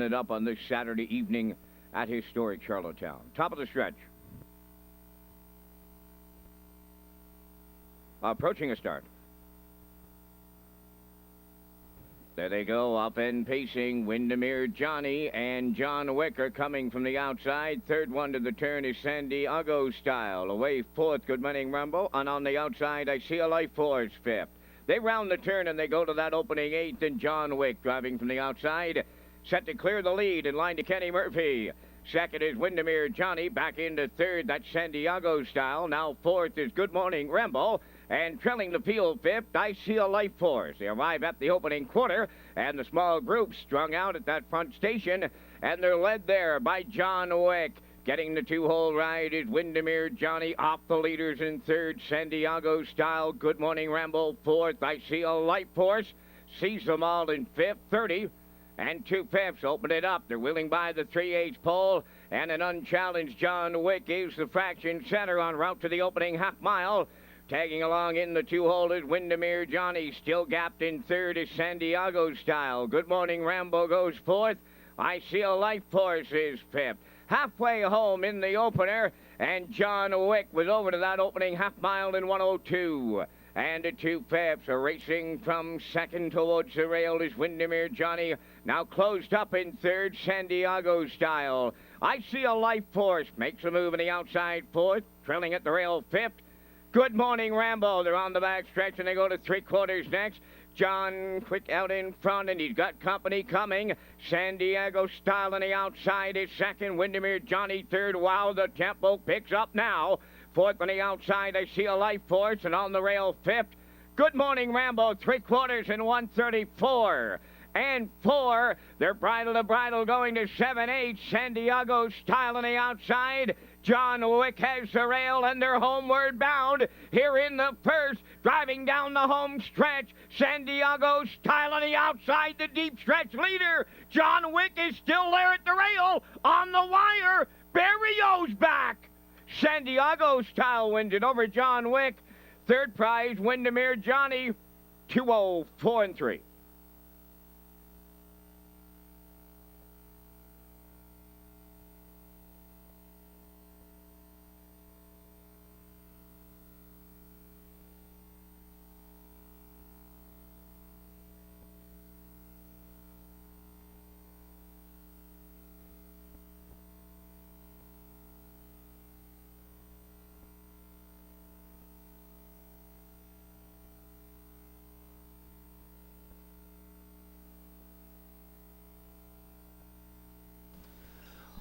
it up on this Saturday evening at historic Charlottetown. Top of the stretch. Approaching a start. There they go, up and pacing. Windermere Johnny and John Wick are coming from the outside. Third one to the turn is San Diego Style. Away fourth, Good Morning Rumble. And on the outside, I See a Life Force fifth. They round the turn and they go to that opening eighth, and John Wick driving from the outside. Set to clear the lead in line to Kenny Murphy. Second is Windermere Johnny. Back into third, that's San Diego Style. Now fourth is Good Morning Rambo. And trailing the field fifth, I See a Life Force. They arrive at the opening quarter, and the small group strung out at that front station, and they're led there by John Wick. Getting the two-hole ride is Windermere Johnny off the leaders in third, San Diego Style, Good Morning Rambo fourth, I See a Life Force. Sees them all in fifth, 30. And 2/5 open it up. They're wheeling by the 3/8 pole, and an unchallenged John Wick is the fraction center en route to the opening half mile. Tagging along in the two-hole is Windermere Johnny. Still gapped in third is San Diego Style. Good Morning Rambo goes fourth. I See a Life Force is fifth. Halfway home in the opener, and John Wick was over to that opening half mile in 1:02. And the 2/5 are racing from second towards the rail is Windermere Johnny. Now closed up in third, San Diego Style. I See a Life Force makes a move in the outside fourth. Trailing at the rail fifth. Good Morning Rambo. They're on the back stretch, and they go to three-quarters next. John Quick out in front, and he's got company coming. San Diego Style on the outside is second. Windermere Johnny third. Wow, the tempo picks up now. Fourth on the outside, I See a Life Force, and on the rail fifth. Good Morning Rambo, three-quarters in 1:34. And four, they're bridle to bridle going to 7/8. San Diego Style on the outside. John Wick has the rail, and they're homeward bound here in the first. Driving down the home stretch, San Diego Style on the outside, the deep stretch leader. John Wick is still there at the rail on the wire. Barrio's back. San Diego Style wins it over John Wick. Third prize, Windermere Johnny, 2:04 3.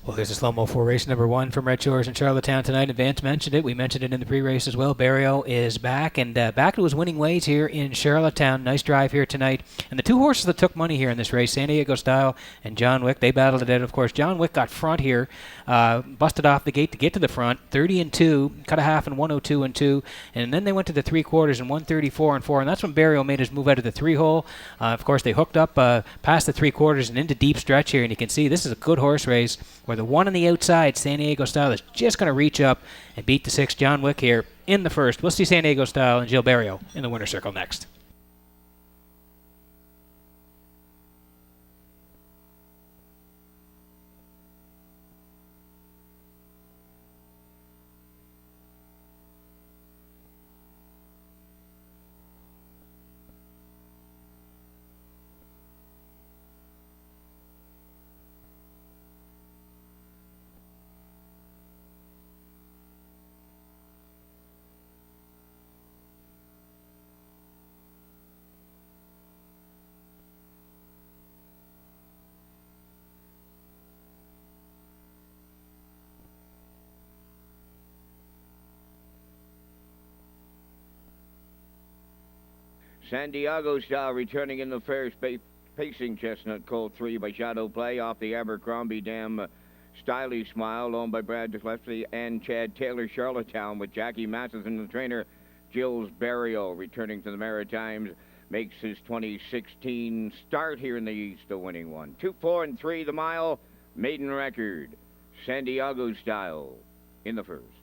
Well, here's a slow-mo for race number one from Redshores in Charlottetown tonight. And Vance mentioned it. We mentioned it in the pre-race as well. Barrio is back, and back to his winning ways here in Charlottetown. Nice drive here tonight. And the two horses that took money here in this race, San Diego Style and John Wick, they battled it out. Of course, John Wick got front here, busted off the gate to get to the front, 30-2, cut a half in 1:02 and then they went to the three-quarters in 1:34 and that's when Barrio made his move out of the three-hole. Of course, they hooked up past the three-quarters and into deep stretch here, and you can see this is a good horse race, where the one on the outside, San Diego Style, is just going to reach up and beat the 6 John Wick here in the first. We'll see San Diego Style and Gil Barrio in the winner's circle next. San Diego Style returning in the first, pacing Chestnut Colt 3 by Shadow Play off the Abercrombie Dam. Stylish Smile, owned by Brad DeClefsley and Chad Taylor. Charlottetown with Jackie Matheson, the trainer. Gilles Barrio returning to the Maritimes, makes his 2016 start here in the East, a winning one. 2:04 3 the mile, maiden record. San Diego Style in the first.